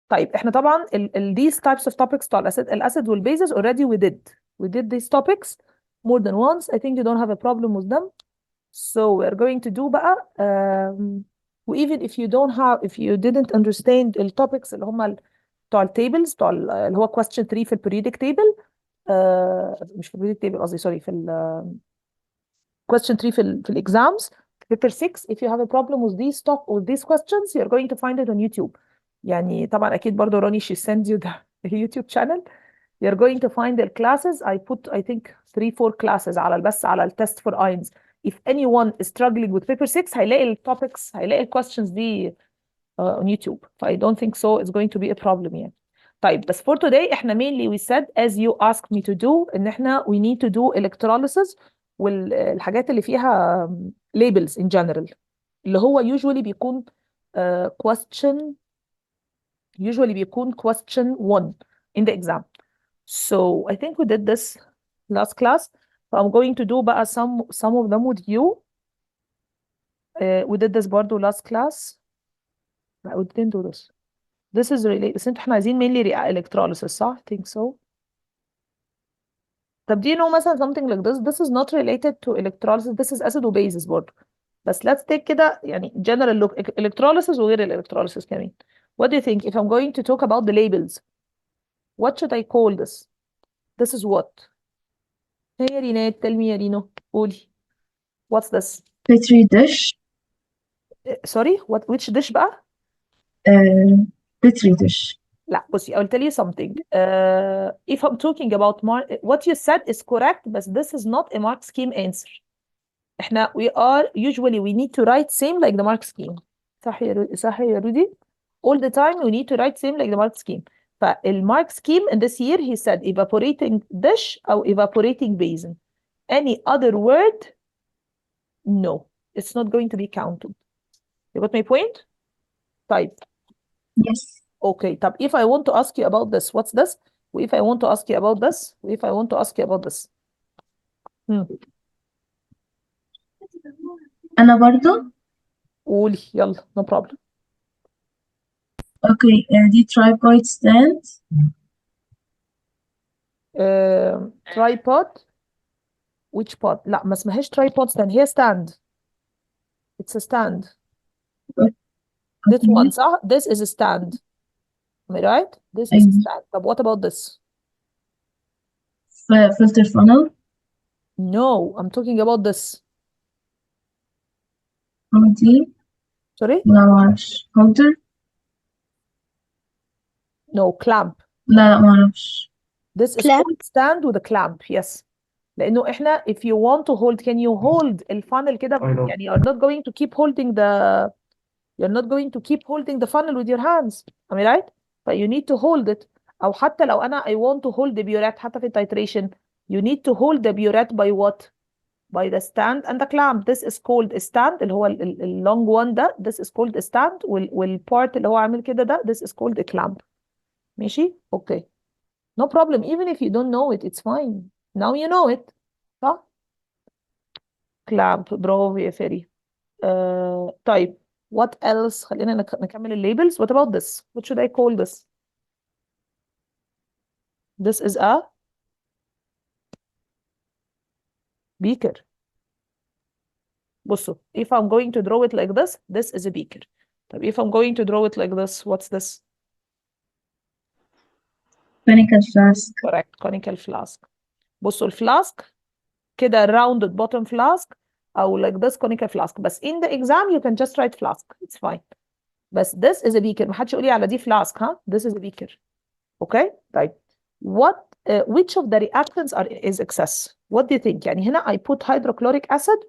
طيب احنا طبعا these types of topics بتوع الاسيد والبيزز already we did these topics more than once. I think you don't have a problem with them. So we're going to do بقى even if you didn't understand التوبكس اللي هم بتوع التيبلز بتوع اللي هو question 3 في البريودك تيبل، مش في البريودك تيبل قصدي، سوري، في question 3 في الاكزامز paper 6. if you have a problem with these questions you're going to find it on YouTube. يعني طبعا اكيد برضو راني she sends you the YouTube channel. you're going to find the classes. I put I think 3-4 classes بس على التست for INS. if anyone is struggling with paper 6 هيلاقي التوبكس، هيلاقي الكويستشنز دي on YouTube. I don't think so it's going to be a problem يعني. طيب بس for today احنا mainly we said as you asked me to do ان احنا we need to do electrolysis والحاجات اللي فيها labels in general اللي هو usually بيكون question 1 in the exam. So I think we did this last class. So I'm going to do بقى some of them with you. We did this برضو last class. We didn't do this. This is related. بس احنا عايزين mainly electrolysis صح؟ I think so. طب do you know مثلا something like this? This is not related to electrolysis. This is acid وbases برضو. بس let's take كده يعني general look electrolysis وغير electrolysis كمان. What do you think if I'm going to talk about the labels? What should I call this? This is what? Hey Reenet, tell me Rino. قولي. What's this? Petri dish. Sorry, which dish بقى؟ Petri dish. لا بصي I will tell you something. If I'm talking about what you said is correct but this is not a mark scheme answer. احنا we need to write same like the mark scheme. صح يا رودي؟ All the time we need to write same like the mark scheme. فالmark scheme in this year he said evaporating dish أو evaporating basin. Any other word no, it's not going to be counted. You got my point? طيب. Yes. Okay, طب if I want to ask you about this, what's this? If I want to ask you about this, if I want to ask you about this. أنا برضو. قولي يلا, no problem. Okay, دي tripod stand. Tripod. Which pod? لا ما اسمهاش tripod stand, هي stand. It's a stand. Okay. This one صح? This is a stand. Am I right? This is a stand. طب what about this? Filter funnel. No, I'm talking about this. دي. Sorry? لا معرفش. holder. No, clamp. لا معرفش. This is called stand with a clamp. Yes. لأنه إحنا if you want to hold, can you hold الفانل كده يعني you're not going to keep holding the funnel with your hands. Am I right? But you need to hold it. أو حتى لو أنا I want to hold the burette حتى في titration you need to hold the burette by what? By the stand and the clamp. This is called a stand اللي هو ال long one ده. This is called a stand والpart اللي هو عامل كده ده this is called a clamp. ماشي؟ Okay. No problem. Even if you don't know it, it's fine. Now you know it. صح؟ clamp. برافو يا فيري. طيب. What else? خلينا نكمل الليبلز. What about this? What should I call this? This is a beaker. بصوا. If I'm going to draw it like this, this is a beaker. طيب if I'm going to draw it like this, what's this? Conical flask. Correct. Conical flask. بصوا الفلاسك كده rounded bottom flask أو like this conical flask. بس in the exam you can just write flask. It's fine. بس this is a beaker. ما حدش يقول لي على دي flask ها. This is a beaker. Okay. طيب. Which of the reactants is excess? What do you think? يعني هنا I put hydrochloric acid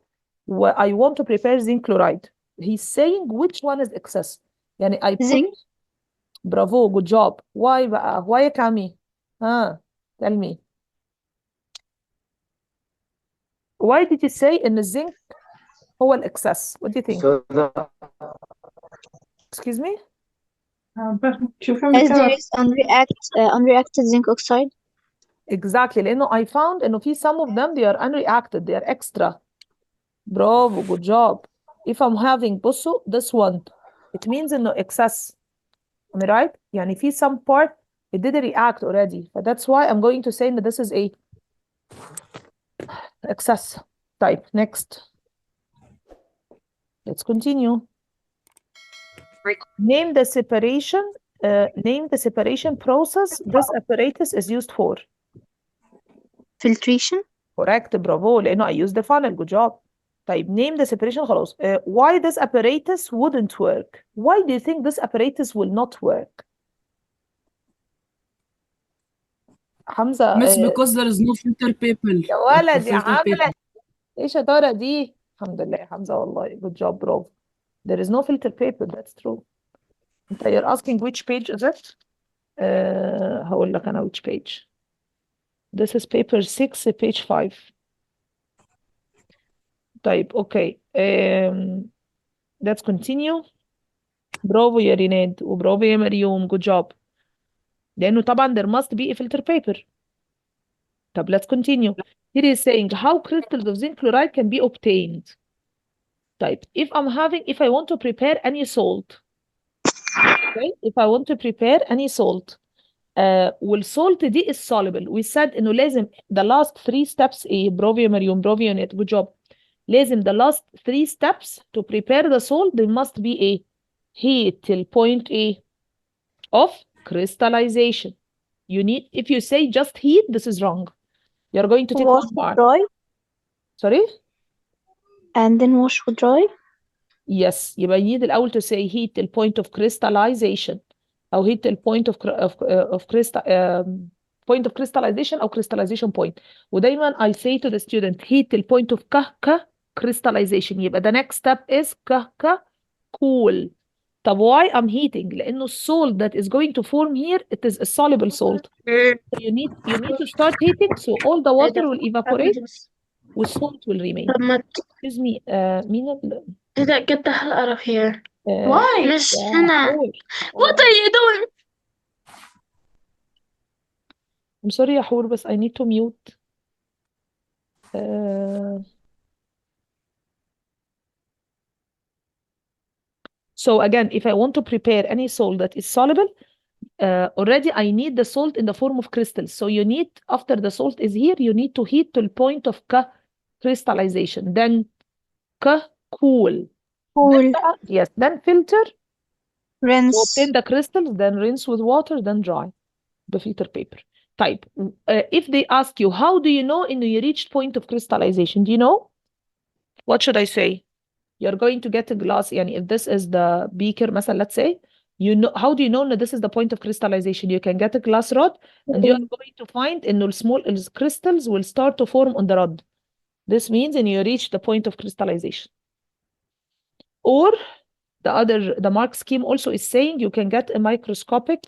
و I want to prepare zinc chloride. He's saying which one is excess. يعني I put Zinc. Bravo, good job. Why بقى? Why يا كامي؟ tell me. Why did you say إن الزنك هو الإكسس? What do you think? Excuse me? As there is unreacted zinc oxide. Exactly. لأنه I found إنه في some of them they are unreacted, they are extra. Bravo, good job. If I'm having بصوا this one, it means إنه excess. Am I right؟ يعني في some part it didn't react already. So that's why I'm going to say that this is a excess. طيب next. Let's continue. Name the separation process this apparatus is used for. Filtration. Correct, برافو لأنه I use the funnel. Good job. طيب name the separation خلاص. Why this apparatus wouldn't work? Why do you think this apparatus will not work? حمزة Miss, because there is no filter paper. يا ولد يا filter paper. حمزة ايش يا ترى دي؟ الحمد لله يا حمزة والله good job برافو. There is no filter paper, that's true. انت you're asking which page is it? هقول لك انا which page. This is paper 6 page 5. طيب اوكي. Let's continue. برافو يا ريناد وبرافو يا مريوم good job. لأنه طبعا there must be a filter paper. طب let's continue. Here is saying how crystals of zinc chloride can be obtained. طيب if I want to prepare any salt. Okay, if I want to prepare any salt. والsalt دي is soluble. We said إنه لازم the last 3 steps إيه برافو يا مريوم برافو يا نت good job. لازم the last 3 steps to prepare the salt they must be a heat till point A of crystallization. You need, if you say just heat, this is wrong. You're going to take Wash one with bar. dry. Sorry? And then wash with dry. Yes, يبقى you need الأول to say heat till point of crystallization أو heat till point point of crystallization أو crystallization point. ودايما I say to the student heat till point of crystallization. يبقى the next step is cool. طب why I'm heating؟ لأنه salt that is going to form here it is a soluble salt. So you need to start heating so all the water will evaporate والsalt will remain. طب ما Excuse me, مين get the hell out of here. Why? مش هنا. What are you doing? I'm sorry يا حور بس I need to mute. So again, if I want to prepare any salt that is soluble, already I need the salt in the form of crystals. So you need, after the salt is here, you need to heat to the point of crystallization. Then cool. Cool. Yes, then filter. Rinse. Obtain the crystals, then rinse with water, then dry the filter paper. Type. If they ask you, how do you know in you reached point of crystallization? Do you know? What should I say? You're going to get a glass. Yani if this is the beaker, مثلا, let's say, you know, how do you know that this is the point of crystallization? You can get a glass rod and you're going to find in small crystals will start to form on the rod. This means and you reach the point of crystallization. Or the mark scheme also is saying you can get a microscopic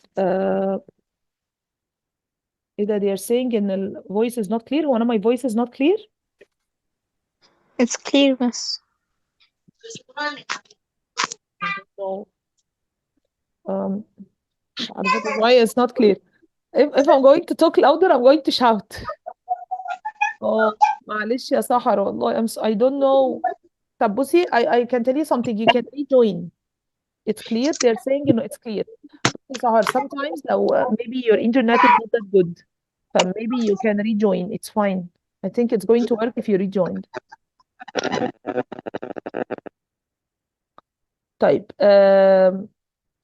either they are saying in the voice is not clear. One of my voice is not clear. It's clear, miss. So, why it's not clear. If I'm going to talk louder, I'm going to shout. Oh, معلش يا سحر والله I don't know. طب بصي I can tell you something. You can rejoin. It's clear. They're saying it's clear. سحر sometimes maybe your internet is not that good. So maybe you can rejoin. It's fine. I think it's going to work if you rejoined. طيب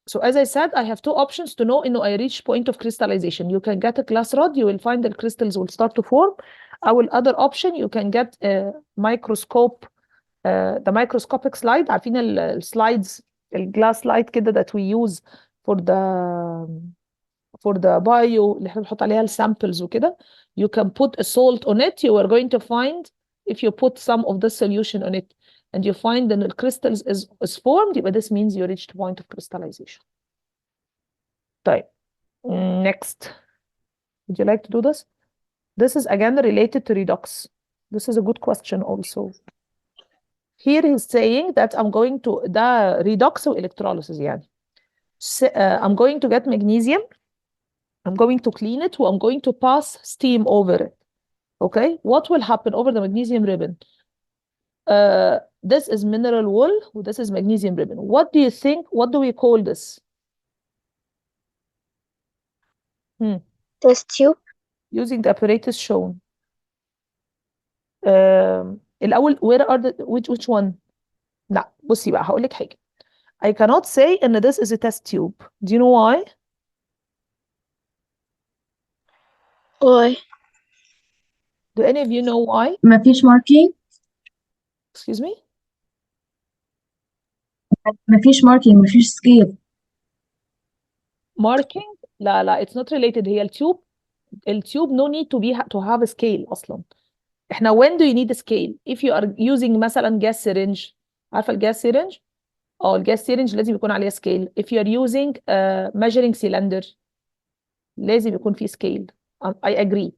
so as I said, I have 2 options to know I reach point of crystallization. You can get a glass rod, you will find the crystals will start to form. Our other option, you can get a microscope, the microscopic slide. عارفين السلايدز الجلاس slide كده that we use for the bio اللي احنا بنحط عليها السامبلز وكده. You can put a salt on it. You are going to find if you put some of the solution on it and you find that the crystals is formed, but this means you reached point of crystallization. طيب, next. Would you like to do this? This is again related to redox. This is a good question also. Here he's saying that I'm going to the redox or electrolysis يعني. So, I'm going to get magnesium. I'm going to clean it. I'm going to pass steam over it. Okay, what will happen over the magnesium ribbon? This is mineral wool, this is magnesium ribbon. What do you think? What do we call this? Test tube. using the apparatus shown. الأول where are the which one؟ لا بصي بقى هقول لك حاجة. I cannot say إن this is a test tube. Do you know why? Why? Do any of you know why? مفيش marking. Excuse me? مفيش marking. مفيش scale. Marking؟ لا it's not related. هي التيوب no need to have a scale أصلا. احنا when do you need a scale? If you are using مثلا gas syringe. عارفة الجاس syringe؟ الجاس syringe لازم يكون عليها scale. If you are using measuring cylinder لازم يكون في scale. I agree.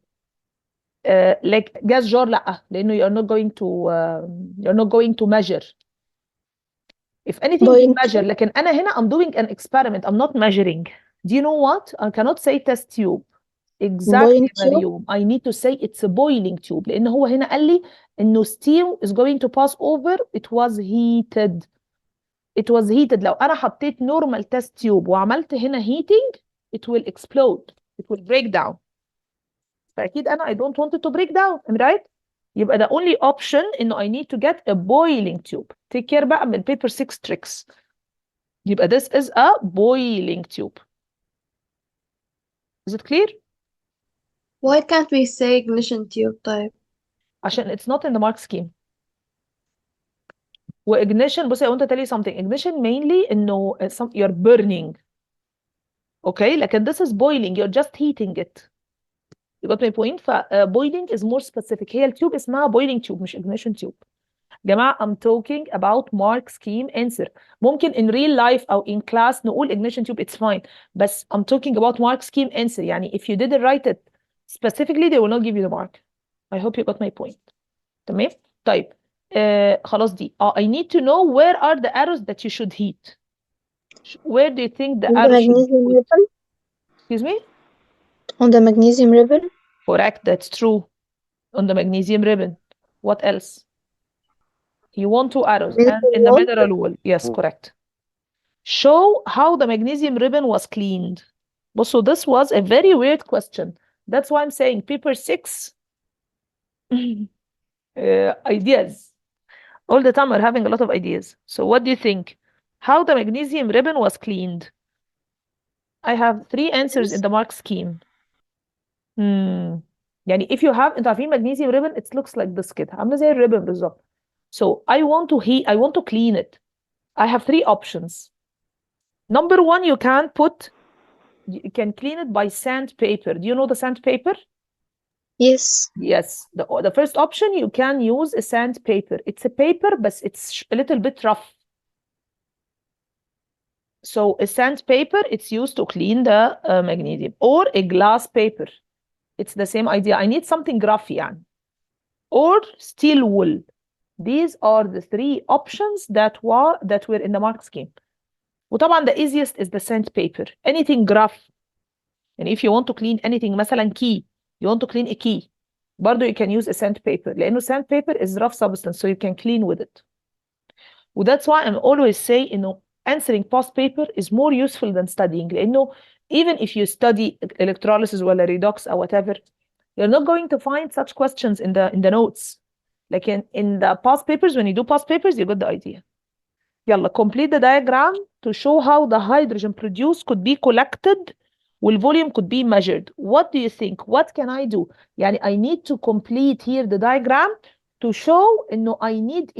Like gas jar لا لأنه you're not going to measure. If anything you Boiling measure. لكن أنا هنا I'm doing an experiment. I'm not measuring. Do you know what? I cannot say test tube. Exactly Boiling tube. مريوم. I need to say it's a boiling tube لأن هو هنا قال لي إنه steam is going to pass over. It was heated. It was heated. لو أنا حطيت normal test tube وعملت هنا heating it will explode. It will break down. فأكيد أنا I don't want it to break down. Am I right? يبقى the only option إنه I need to get a boiling tube. Take care بقى من paper 6 tricks. يبقى this is a boiling tube. Is it clear? Why can't we say ignition tube type? عشان it's not in the mark scheme. واignition بصي I want to tell you something. Ignition mainly إنه you're burning. Okay لكن this is boiling. You're just heating it. You got my point? ف boiling is more specific. هي التيوب اسمها boiling tube مش ignition tube. جماعة I'm talking about mark scheme answer. ممكن in real life أو in class نقول ignition tube it's fine. بس I'm talking about mark scheme answer. يعني if you didn't write it specifically they will not give you the mark. I hope you got my point. تمام؟ طيب خلاص دي. I need to know where are the arrows that you should heat. Where do you think the On the arrows should be magnesium put? ribbon. Excuse me? On the magnesium ribbon. Correct, that's true. On the magnesium ribbon. What else? You want 2 arrows and Mineral in the wall. mineral wool. Yes, correct. Show how the magnesium ribbon was cleaned. So this was a very weird question. That's why I'm saying paper 6 ideas. All the time we're having a lot of ideas. So what do you think? How the magnesium ribbon was cleaned? I have 3 answers in the mark scheme. يعني if you have انتوا عارفين magnesium ribbon it looks like this كده عامله زي الريبن بالظبط. So I want to clean it. I have 3 options. Number 1 you can clean it by sandpaper. Do you know the sandpaper? Yes. Yes. The first option you can use a sandpaper. It's a paper but it's a little bit rough. So a sandpaper it's used to clean the magnesium or a glass paper. It's the same idea. I need something rough يعني. Or steel wool. These are the 3 options that were in the mark scheme. وطبعا the easiest is the sandpaper. Anything rough. And if you want to clean anything مثلا key, you want to clean a key, برضو you can use a sandpaper لأنه sandpaper is rough substance so you can clean with it. That's why I'm always say إنه answering past paper is more useful than studying لأنه even if you study electrolysis ولا redox or whatever, you're not going to find such questions in the notes. Like in the past papers, when you do past papers, you got the idea. يلا complete the diagram to show how the hydrogen produced could be collected والvolume could be measured. What do you think? What can I do? يعني I need to complete here the diagram to show إنه I need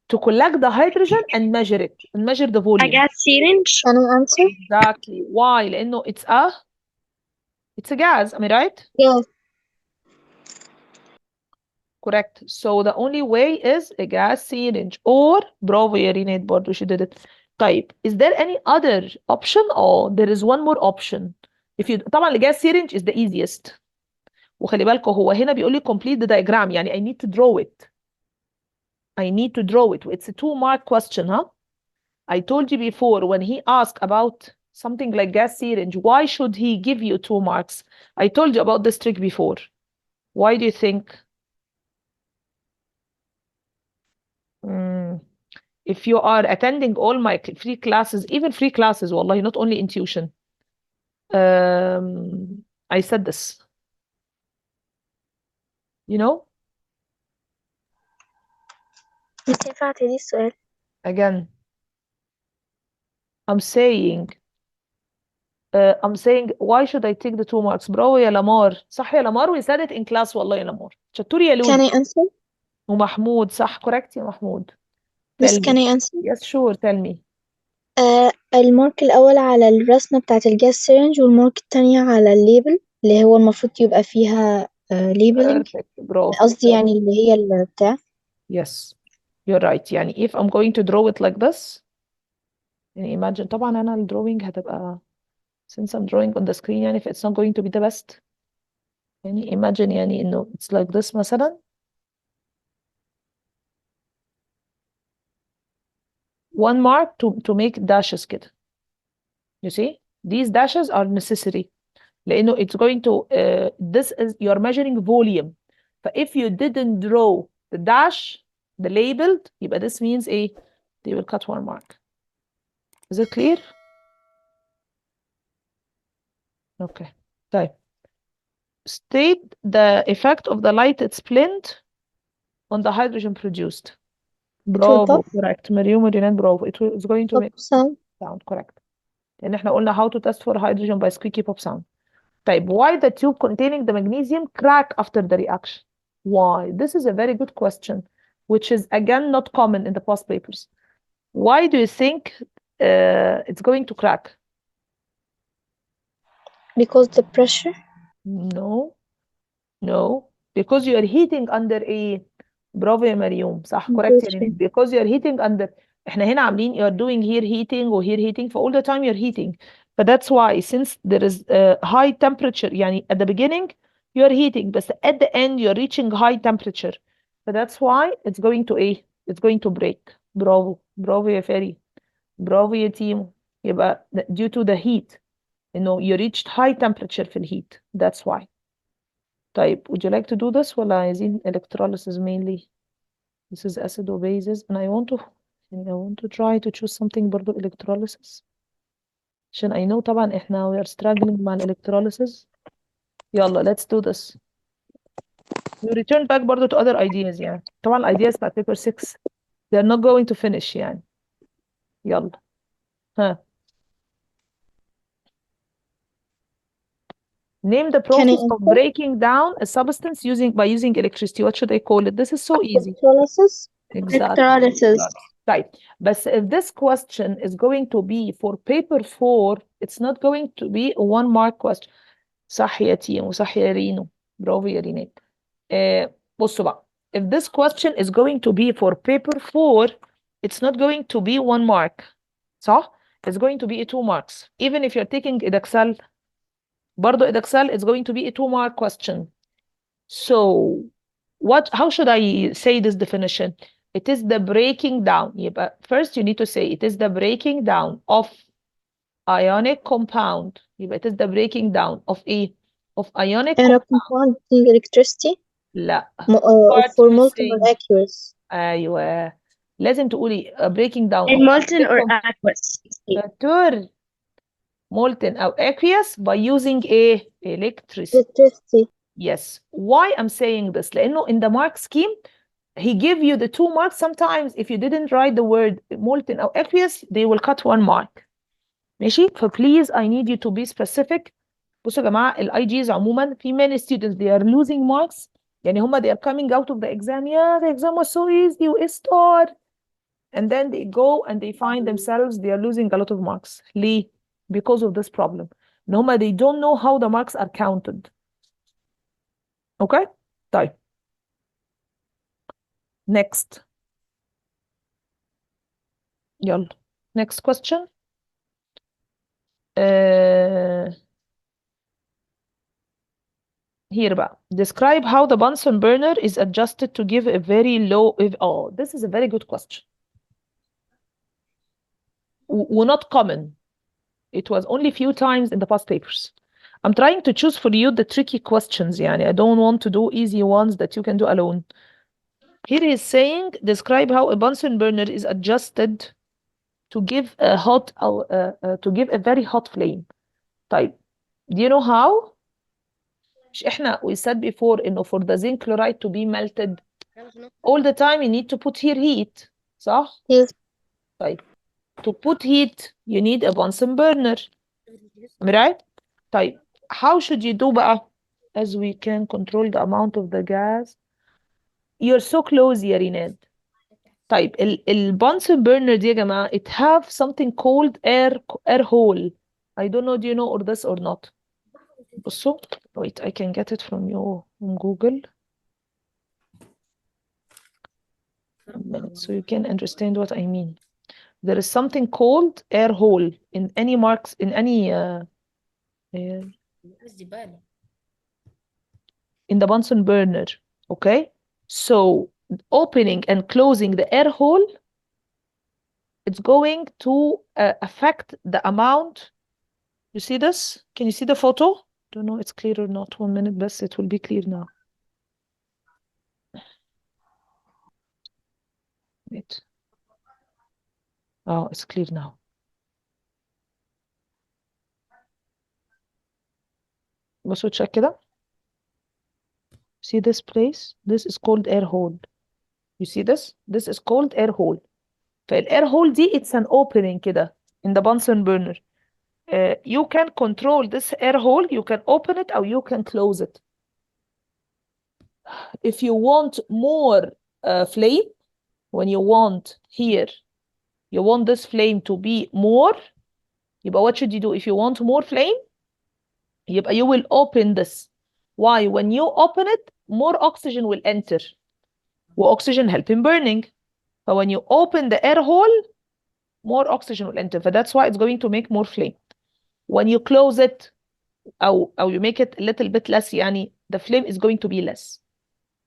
to collect the hydrogen and measure it and measure the I volume. got syringe. Can I answer? Exactly. Why? لأنه it's a gas. Am I right? Yes. Correct. So the only way is a gas syringe or برافو يا رينات برضه she did it. طيب is there any other option or there is one more option? If you طبعا الجاس syringe is the easiest. وخلي بالكوا هو هنا بيقول لي complete the diagram يعني I need to draw it. I need to draw it. It's a 2-mark question, huh? I told you before when he asked about something like gas syringe, why should he give you 2 marks? I told you about this trick before. Why do you think? if you are attending all my free classes, even free classes, والله, not only in tuition. I said this. You know? مش ينفع تعيدي السؤال. Again, I'm saying why should I take the 2 marks? برافو يا لمار. صح يا لمار. We said it in class والله يا لمار. شطور يا Can لولو. I answer? ومحمود. صح. correct يا محمود. Miss, Tell can me. I answer? Yes, sure. Tell me. المارك الأول على الرسمة بتاعة الجاز سيرنج، والمارك التانية على الليبل اللي هو المفروض يبقى فيها labeling. Perfect. برافو. قصدي يعني اللي هي البتاع. Yes. You're right. يعني if I'm going to draw it like this, يعني imagine طبعا أنا الدروينج هتبقى since I'm drawing on the screen يعني if it's not going to be the best. يعني imagine يعني إنه it's like this مثلا. One mark to make dashes كده. You see? These dashes are necessary. لأنه it's going to this is you're measuring volume. if you didn't draw the dash, the labeled, يبقى this means ايه? They will cut 1 mark. Is it clear? Okay. طيب. State the effect of the light splint on the hydrogen produced. برافو. puff. Correct. مريم ورينان برافو. It's going to make Pop sound. sound. Correct. لأن احنا قلنا how to test for hydrogen by squeaky pop sound. طيب, why the tube containing the magnesium crack after the reaction? Why? This is a very good question, which is again not common in the past papers. Why do you think it's going to crack? Because the pressure. No, because you are heating under a برافو يا مريم. صح. correct يا رينين. Because you are heating under احنا هنا عاملين you are doing here heating or here heating for all the time you're heating. But that's why since there is a high temperature يعني at the beginning you are heating but at the end you're reaching high temperature. So that's why it's going to it's going to break. برافو يا فاري. برافو يا تيمو. يبقى due to the heat you reached high temperature في heat. That's why. طيب, would you like to do this ولا عايزين electrolysis mainly? This is acid or bases and I want to try to choose something برضو electrolysis عشان I know طبعا احنا we are struggling مع electrolysis. يلا let's do this. You return back برضو to other ideas يعني. طبعا ideas بتاعت paper 6 they are not going to finish يعني. يلا. ها. Name the process of answer? breaking down a substance by using electricity. What should I call it? This is so easy. Electrolysis. Exactly. Electrolysis. Right. But if this question is going to be for paper 4, it's not going to be a 1 mark question. صح يا تيم وصح يا رينو. برافو يا رينات. بصوا بقى. If this question is going to be for paper 4, it's not going to be 1 mark. صح? It's going to be a 2 marks. Even if you're taking Edexcel, برضو Edexcel is going to be a 2 mark question. So, how should I say this definition? It is the breaking down. يبقى first you need to say it is the breaking down of ionic compound. يبقى it is the breaking down of ionic compound using electricity. لا. for molten or aqueous. أيوة. لازم تقولي breaking down In of molten or aqueous. شطور. molten أو aqueous by using electricity. Electricity. Yes. Why I'm saying this? لأنه in the mark scheme he give you the 2 marks. Sometimes if you didn't write the word molten or aqueous they will cut 1 mark. ماشي. please I need you to be specific. بصوا يا جماعة IGs عموما في many students they are losing marks. يعني هما they are coming out of the exam. Yeah, the exam was so easy و star. And then they go and they find themselves they are losing a lot of marks. ليه? Because of this problem. إن هما they don't know how the marks are counted. Okay? طيب. Next. يلا. Next question. Here بقى. Describe how the Bunsen burner is adjusted to give a very low. This is a very good question. Not common. It was only few times in the past papers. I'm trying to choose for you the tricky questions. يعني I don't want to do easy ones that you can do alone. Here he is saying, describe how a Bunsen burner is adjusted to give a hot to give a very hot flame. طيب, do you know how? مش احنا we said before انه for the zinc chloride to be melted all the time you need to put here heat, صح؟ Yes. طيب, to put heat you need a Bunsen burner. Am I right? طيب, how should you do بقى? As we can control the amount of the gas. You're so close يا ريناد. طيب, ال Bunsen burner دي يا جماعة it have something called air hole. I don't know, do you know or this or not? بصوا, wait, I can get it from you from Google. A minute, so you can understand what I mean. There is something called air hole in any marks, in any in the Bunsen burner, okay? So opening and closing the air hole, it's going to affect the amount. You see this? Can you see the photo? Don't know it's clear or not. 1 minute, but it will be clear now. Wait. Oh, it's clear now. بصوا check كده. See this place? This is called air hole. You see this? This is called air hole. فالاir hole دي it's an opening كده in the Bunsen burner. You can control this air hole. You can open it or you can close it. If you want more flame, when you want here, you want this flame to be more, يبقى what should you do? If you want more flame, يبقى you will open this. Why? When you open it, more oxygen will enter. Oxygen help in burning. But when you open the air hole, more oxygen will enter. But that's why it's going to make more flame. When you close it, or you make it a little bit less, يعني, the flame is going to be less.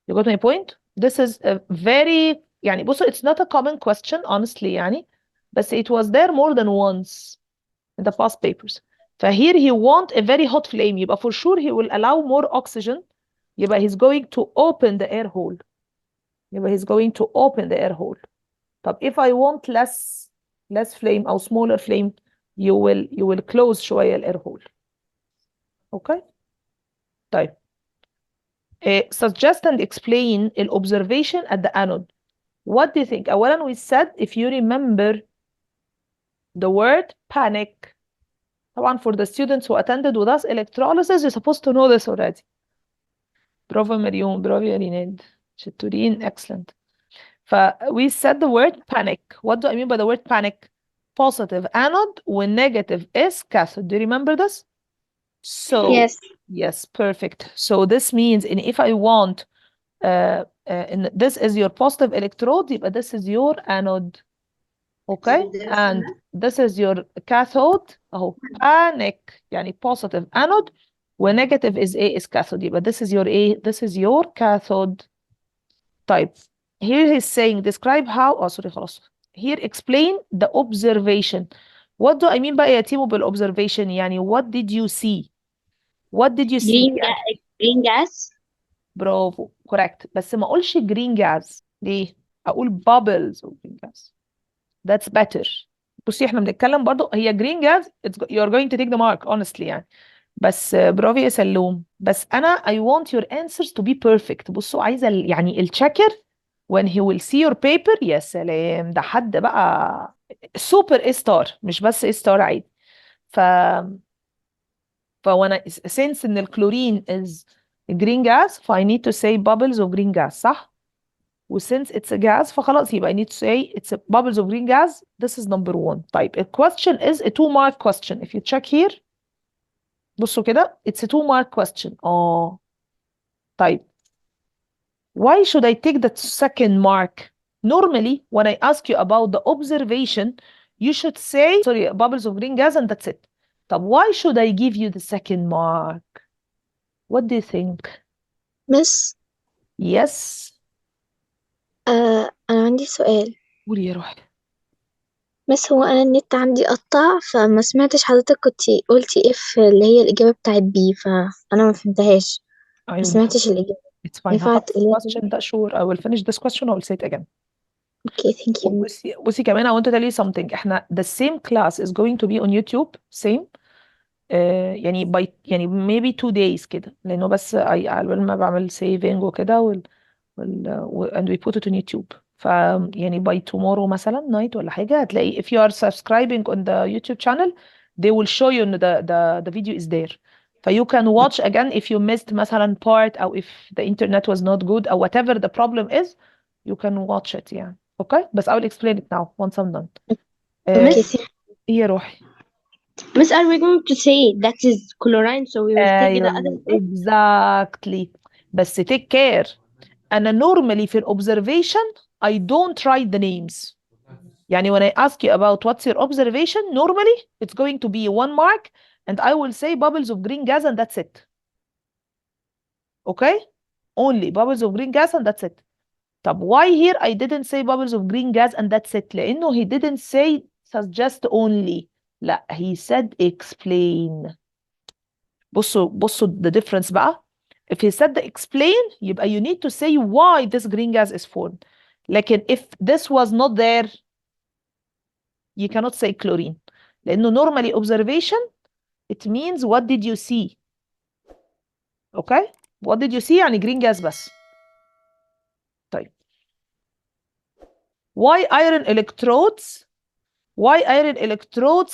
You got my point? This is a very, يعني, بصوا, it's not a common question, honestly, يعني, but it was there more than once in the past papers. فhere he want a very hot flame, يبقى for sure he will allow more oxygen, يبقى he's going to open the air hole. يبقى he's going to open the air hole. طب if I want less flame or smaller flame, you will close شوية ال air hole. Okay? طيب. Suggest and explain the observation at the anode. What do you think? أولا we said, if you remember the word panic. طبعا for the students who attended with us electrolysis, you're supposed to know this already. برافو مريم, برافو يا ريناد. شطورين, excellent. We said the word panic. What do I mean by the word panic? Positive anode when negative is cathode. Do you remember this? So yes, perfect. So this means if I want this is your positive electrode, but this is your anode. Okay, and this is your cathode. Oh, panic, يعني positive anode when negative is cathode, but this is your this is your cathode. Type. Here he's saying describe how. Oh, sorry, خلاص. Here explain the observation. What do I mean by يا تيمو بالobservation? يعني what did you see? What did you see? green gas. برافو, correct. بس ما اقولش green gas. ليه؟ اقول bubbles of green gas. That's better. بصي احنا بنتكلم برضو هي green gas, you're going to take the mark honestly يعني. بس برافو يا سلوم. بس انا I want your answers to be perfect. بصوا عايزه يعني التشيكر when he will see your paper, يا سلام, ده حد بقى super A star, مش بس A star عادي. فوانا since ان الكلورين is green gas, I need to say bubbles of green gas, صح؟ since it's a gas فخلاص يبقى I need to say it's a bubbles of green gas. This is number 1. طيب, a question is a 2-mark question. If you check here, بصوا كده, it's a 2-mark question. طيب, why should I take the second mark? Normally, when I ask you about the observation, you should say, sorry, bubbles of green gas and that's it. طب, why should I give you the second mark? What do you think? Miss, Yes. أنا عندي سؤال. قولي يا روحي. بس هو أنا النت عندي قطع فما سمعتش حضرتك كنت قلتي ايه في اللي هي الإجابة بتاعت بي، فأنا ما فهمتهاش، ما أيوة. سمعتش الإجابة. It's fine. ينفع هحط تقولي؟ question ده sure. I will finish this question. I will say it again. Okay, thank you. بصي كمان I want to tell you something. احنا the same class is going to be on YouTube. Same. يعني يعني maybe 2 days كده لأنه بس على ما بعمل saving وكده and we put it on YouTube. يعني by tomorrow مثلا night ولا حاجة هتلاقي if you are subscribing on the YouTube channel they will show you إن the video is there. You can watch again if you missed مثلا part أو if the internet was not good or whatever the problem is you can watch it يعني. Okay? بس I will explain it now once I'm done. Okay, thank you. يا روحي. Miss, are we going to say that is chlorine so we will take the other step? exactly. بس take care. أنا normally في observation I don't write the names. يعني when I ask you about what's your observation, normally it's going to be 1 mark and I will say bubbles of green gas and that's it. Okay? Only bubbles of green gas and that's it. طب why here I didn't say bubbles of green gas and that's it؟ لأنه he didn't say suggest only. لا, he said explain. بصوا the difference بقى. If he said the explain يبقى you need to say why this green gas is formed. لكن if this was not there you cannot say chlorine. لأنه normally observation it means what did you see. Okay? What did you see يعني green gas بس. طيب. Why iron electrodes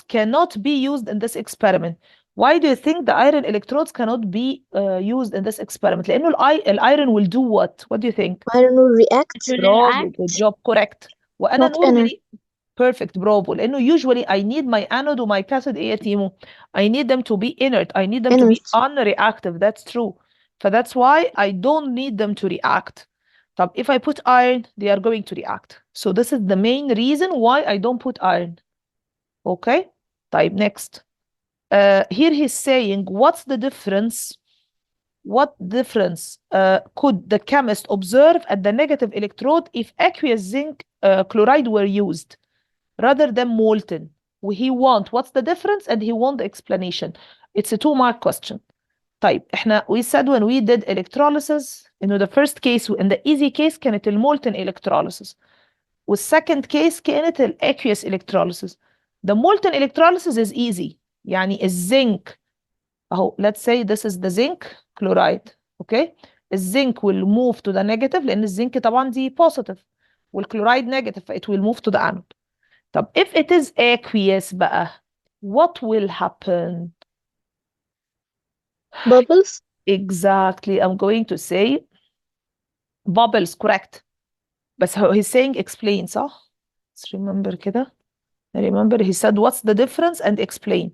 cannot be used in this experiment? Why do you think the iron electrodes cannot be used in this experiment? لأنه iron will do what? What do you think? Iron will react. It will برافو, react. good job, correct. وأنا Not inert. normally perfect, برافو. لأنه usually I need my anode وmy cathode إيه يا تيمو? I need them to be inert. I need them to be Inert. unreactive. That's true. That's why I don't need them to react. طب if I put iron, they are going to react. So this is the main reason why I don't put iron. Okay? طيب next. Here he's saying, what's the difference? What difference could the chemist observe at the negative electrode if aqueous zinc chloride were used rather than molten? What's the difference? And he want the explanation. It's a 2-mark question. طيب احنا we said when we did electrolysis انه the first case in the easy case كانت molten electrolysis والsecond case كانت aqueous electrolysis. The molten electrolysis is easy. يعني الزنك اهو let's say this is the zinc chloride. Okay? الزنك will move to the negative لان الزنك طبعا دي positive والchloride negative it will move to the anode. طب if it is aqueous بقى what will happen? Bubbles. Exactly. I'm going to say bubbles, correct. بس he's saying explain, صح? Let's remember كده. Remember he said what's the difference and explain.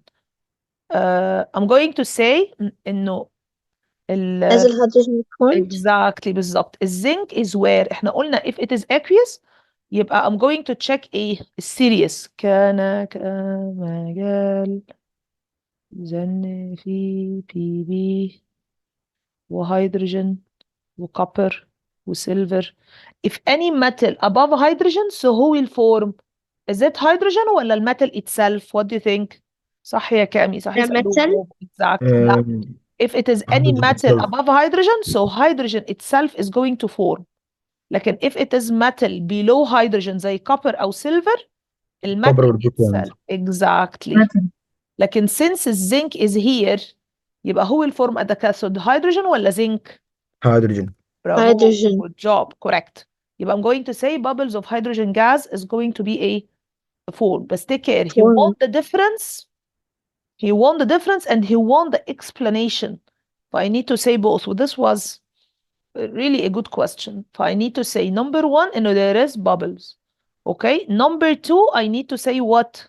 I'm going to say إنه As the hydrogen formed. exactly بالظبط. الزنك is where احنا قلنا if it is aqueous يبقى I'm going to check ايه السيريس كان مجال زن في بي بي وهيدروجين وكوبر وسيلفر. If any metal above hydrogen so who will form? Is it hydrogen ولا الميتال itself? What do you think? صح يا كامي صح The يسألوه metal. برافو. Exactly. لا. If it is any hydrogen metal itself. above hydrogen so hydrogen itself is going to form. لكن if it is metal below hydrogen زي copper أو silver copper الميتال will put one. itself. Exactly. Metal. لكن since zinc is here يبقى who will form at the cathode? hydrogen ولا zinc? Hydrogen. Bravo. Hydrogen. Good job. Correct. يبقى I'm going to say bubbles of hydrogen gas is going to be a form. But take care. He Form. want the difference. He want the difference and he want the explanation. So I need to say both. So this was really a good question. So I need to say number 1, there is bubbles. Okay. Number 2, I need to say what?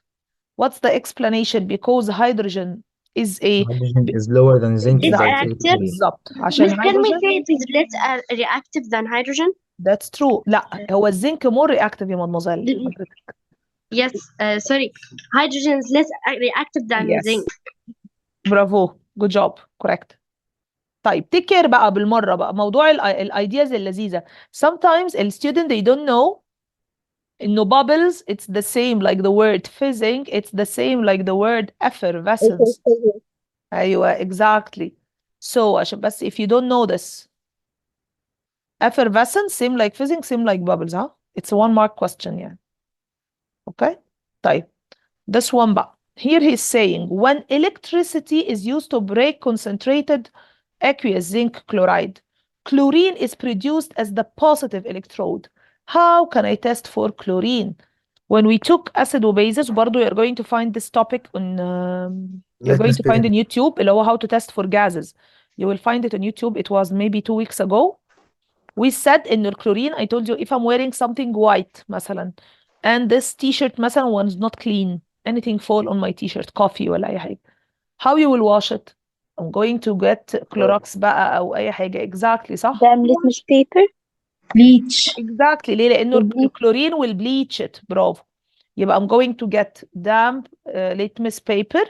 What's the explanation? Because hydrogen is a Hydrogen is lower than zinc. It's by active. 30%. بالظبط. عشان Miss, can we hydrogen say it is less reactive than hydrogen? that's true. لا هو الزنك more reactive يا مدموزيل حضرتك. Yes, sorry. Hydrogen is less reactive than Yes. zinc. برافو. Good job. Correct. طيب take care بقى بالمرة بقى موضوع الايدياز اللذيذة. Sometimes the student they don't know إنه bubbles it's the same like the word fizzing it's the same like the word effervescence. أيوة exactly. So عشان بس if you don't know this effervescent same like fizzing same like bubbles ها it's a 1 mark question يعني. Okay طيب this one بقى here he's saying when electricity is used to break concentrated aqueous zinc chloride, chlorine is produced as the positive electrode. How can I test for chlorine? When we took acid وbases برضو you're going to find this topic on you're going to find on YouTube اللي هو how to test for gases. You will find it on YouTube. It was maybe 2 weeks ago. We said in the chlorine, I told you if I'm wearing something white مثلا and this t-shirt مثلا was not clean, anything fall on my t-shirt, coffee ولا أي حاجة, how you will wash it? I'm going to get Clorox بقى أو أي حاجة. Exactly صح؟ ده litmus paper. bleach. Exactly ليه؟ لأنه Bleach. الكلورين will bleach it. برافو. يبقى I'm going to get damp litmus paper,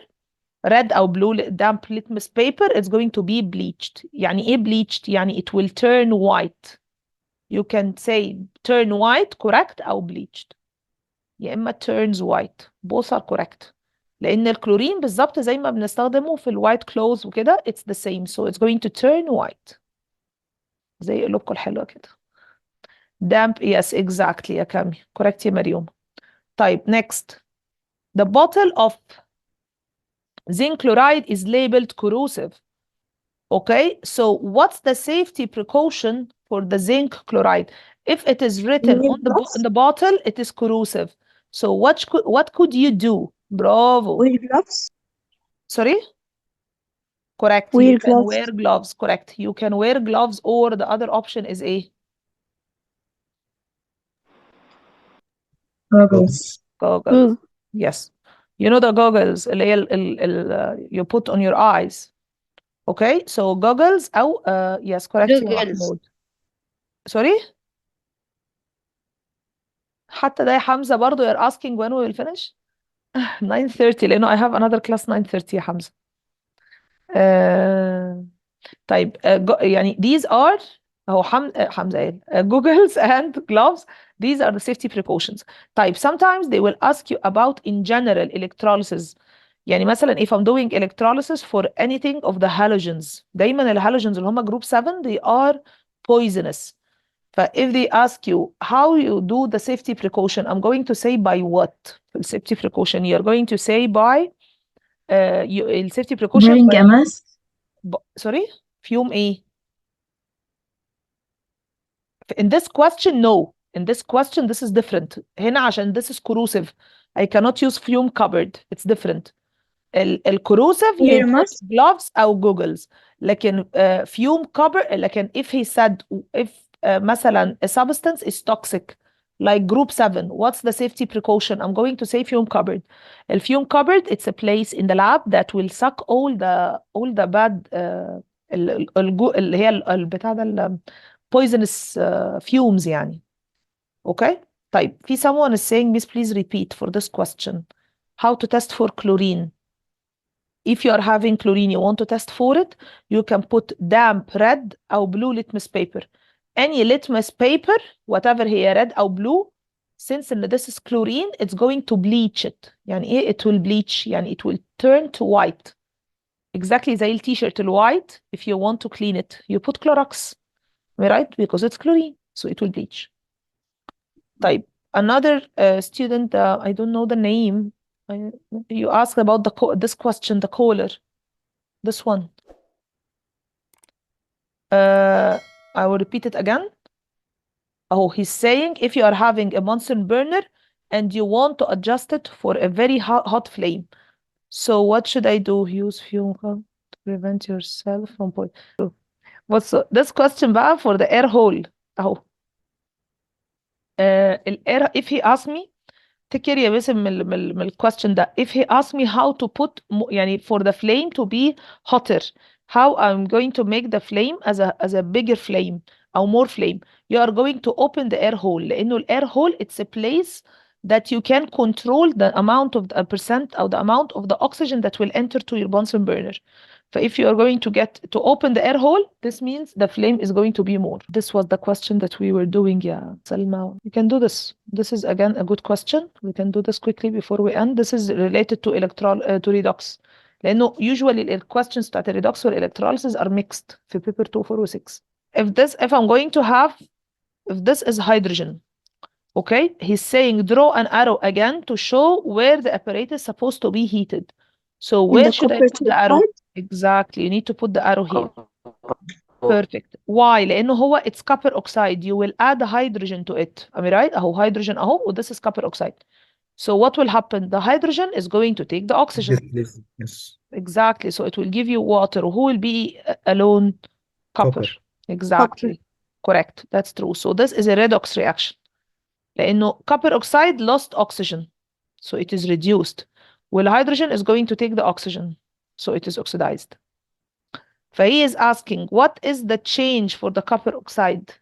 red أو blue damp litmus paper. It's going to be bleached. يعني إيه bleached؟ يعني it will turn white. You can say turn white correct أو bleached. يا إما turns white. Both are correct. لأن الكلورين بالظبط زي ما بنستخدمه في الوايت كلوز وكده it's the same so it's going to turn white. زي قلوبكم الحلوة كده. damp yes exactly يا كامي correct يا مريوم. طيب next the bottle of zinc chloride is labeled corrosive. Okay so what's the safety precaution for the zinc chloride? If it is written on the bottle it is corrosive. So what could you do? Bravo. Wear gloves. Sorry? Correct. Wear You can gloves. wear gloves. Correct. You can wear gloves or the other option is A. goggles. Goggles. Yes. You know the goggles اللي هي you put on your eyes. Okay. So goggles أو yes correct يا Goggles. محمود. Sorry? حتى ده يا حمزة برضو you're asking when we will finish? 9:30 لأنه I have another class 9:30 يا حمزة. طيب يعني these are هو حمزة قال goggles and gloves these are the safety precautions. طيب sometimes they will ask you about in general electrolysis. يعني مثلا if I'm doing electrolysis for anything of the halogens دايما الهالوجنز اللي هم group 7 they are poisonous. if they ask you how you do the safety precaution I'm going to say by what? safety precaution you're going to say by safety precaution wearing by a mask. sorry فيهم ايه in this question no in this question this is different هنا عشان this is corrosive I cannot use fume cupboard it's different الcorrosive you Wear a put mask. gloves أو goggles لكن fume cupboard لكن if he said if مثلا a substance is toxic like group 7 what's the safety precaution I'm going to say fume cupboard fume cupboard it's a place in the lab that will suck all the bad اللي هي البتاع ده poisonous fumes يعني. Okay طيب في someone is saying miss please repeat for this question how to test for chlorine. If you are having chlorine you want to test for it you can put damp red أو blue litmus paper. Any litmus paper whatever هي red أو blue since this is chlorine it's going to bleach it. يعني ايه it will bleach يعني it will turn to white exactly زي التيشيرت الوايت if you want to clean it you put Clorox right because it's chlorine so it will bleach. طيب another student I don't know the name you asked about this question the caller this one I will repeat it again. Oh he's saying if you are having a Bunsen burner and you want to adjust it for a very hot flame so what should I do? Use fume to prevent yourself from poisoning. What's this question بقى for the air hole اهو الاير if he asked me take care يا باسم من الكويستشن ده if he asked me how to put يعني for the flame to be hotter how I'm going to make the flame as a bigger flame أو more flame you are going to open the air hole لأنه air hole it's a place that you can control the amount of the percent or the amount of the oxygen that will enter to your Bunsen burner. So if you are going to get to open the air hole, this means the flame is going to be more. This was the question that we were doing, yeah, Salma. You can do this. This is again a good question. We can do this quickly before we end. This is related to to redox. لأنه usually the questions بتاعت الريدوكس والelectrolysis are mixed في paper 2, 4 و 6. if I'm going to have, if this is hydrogen, okay, he's saying draw an arrow again to show where the apparatus is supposed to be heated. So where the should I copper put the arrow? sulfide. Exactly, you need to put the arrow here. Perfect. Why? لأنه هو it's copper oxide. You will add hydrogen to it. Am I right? أهو hydrogen أهو, this is copper oxide. So what will happen? The hydrogen is going to take the oxygen. Yes. Exactly. So it will give you water. Who will be alone? Copper. Copper. Exactly. Correct. That's true. So this is a redox reaction. لأنه copper oxide lost oxygen. So it is reduced. Well, hydrogen is going to take the oxygen. So it is oxidized. فhe is asking, what is the change for the copper oxide?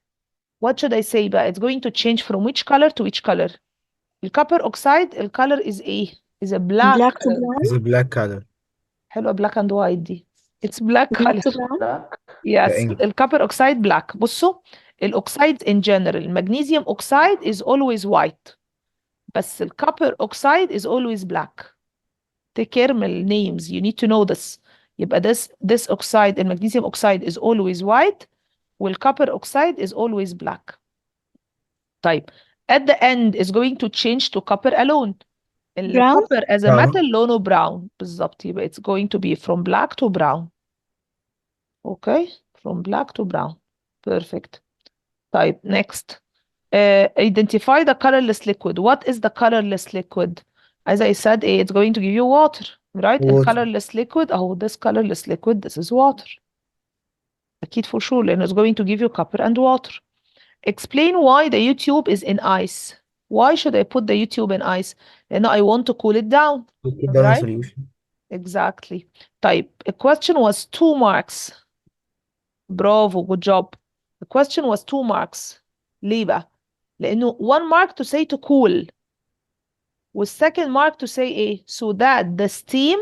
What should I say بقى? It's going to change from which color to which color? The copper oxide, the color is ايه? Is a black black to color. brown. It's a black color. حلوة black and white دي. It's black Black color. to brown. Yes, ink. الcopper oxide black. بصوا الأوكسايد in general, magnesium oxide is always white. بس الcopper oxide is always black. Take care من names. You need to know this. يبقى this oxide, the magnesium oxide is always white, والcopper oxide is always black. طيب at the end is going to change to copper alone. Brown. Copper as a Brown. metal لونه brown بالظبط. يبقى it's going to be from black to brown. Okay, from black to brown. Perfect. طيب next. Identify the colorless liquid. What is the colorless liquid? As I said, it's going to give you water, right? Water. Colorless liquid. Oh, this colorless liquid, this is water. أكيد for sure, and it's going to give you copper and water. Explain why the U-tube is in ice. Why should I put the U-tube in ice? لأنه I want to cool it down. Put it down in Right? solution. Exactly. طيب, a question was 2 marks. Bravo, good job. The question was 2 marks. ليه بقى؟ لأنه 1 mark to say to cool. والsecond mark to say ايه? So that the steam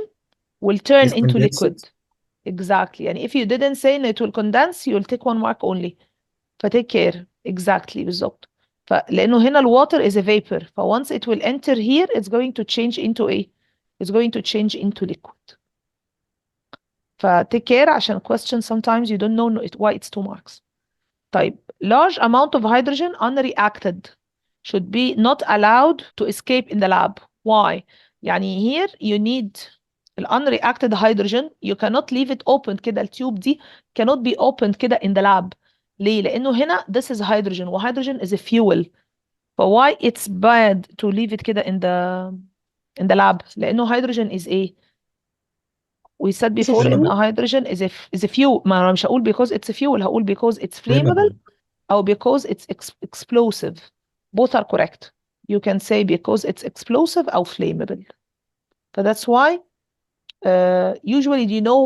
will turn Is into condensed. liquid. Exactly. And if you didn't say it will condense, you'll take 1 mark only. فتake care. Exactly بالظبط. لأنه هنا الwater is a vapor. once it will enter here, it's going to change into ايه? It's going to change into liquid. take care عشان question sometimes you don't know why it's 2 marks. طيب, large amount of hydrogen unreacted should be not allowed to escape in the lab. Why? يعني here you need unreacted hydrogen, you cannot leave it open كده, التيوب دي cannot be opened كده in the lab. ليه؟ لأنه هنا this is hydrogen, وhydrogen is a fuel. why it's bad to leave it كده in the lab? لأنه hydrogen is a we said before إن hydrogen is a fuel. ما أنا مش هقول because it's a fuel, هقول because it's flammable أو because it's explosive. Both are correct. You can say because it's explosive أو flammable. That's why usually, do you know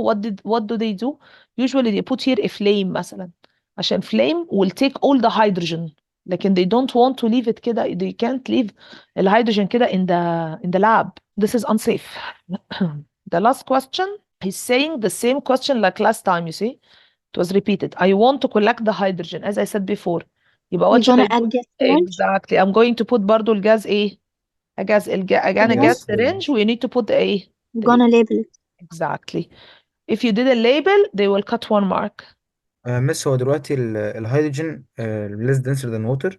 what do they do? Usually they put here a flame مثلا عشان flame will take all the hydrogen. لكن they don't want to leave it كده. They can't leave الهيدروجين كده in the lab. This is unsafe. The last question, he's saying the same question like last time, you see. It was repeated. I want to collect the hydrogen, as I said before. يبقى what You're should I gonna do? add gas syringe. Exactly. I'm going to put برضو الجاز ايه? Again, a gas syringe. We need to put ايه? You're gonna label it. Exactly. If you didn't label, they will cut 1 mark. مس هو دلوقتي الهيدروجين less denser than water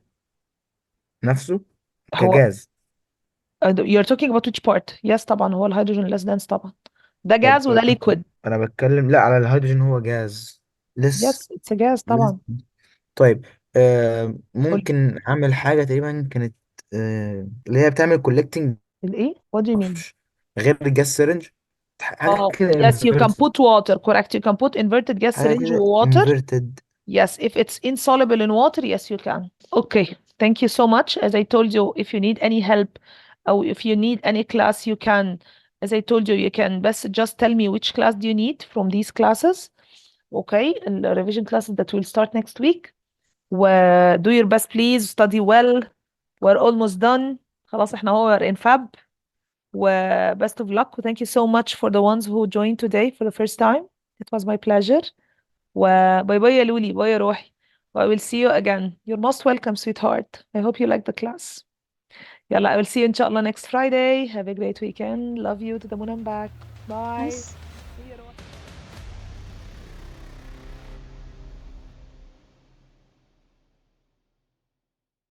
نفسه هو كجاز. you're talking about which part? Yes طبعا هو الهيدروجين less dense طبعا. ده جاز وده liquid. أنا بتكلم لا على الهيدروجين هو جاز. Yes, it's a gas طبعا. طيب ممكن أعمل حاجة تقريبا كانت اللي هي بتعمل collecting الايه؟ What do you mean? غير الجاز سيرنج حاجة كده Yes, you can inverted. put water, correct. You can put inverted gas حاجة syringe كده with water. inverted. Yes, if it's insoluble in water, yes, you can. Okay, thank you so much. As I told you, if you need any help or if you need any class, you can, as I told you, you can just tell me which class do you need from these classes. Okay, and the revision classes that will start next week. Do your best, please. Study well. We're almost done. خلاص احنا هو in fab. Best of luck. Thank you so much for the ones who joined today for the first time. It was my pleasure. Bye bye يا لولي. Bye يا روحي. I will see you again. You're most welcome, sweetheart. I hope you like the class. يلا, I will see you inshallah next Friday. Have a great weekend. Love you to the moon and back. Bye. Yes.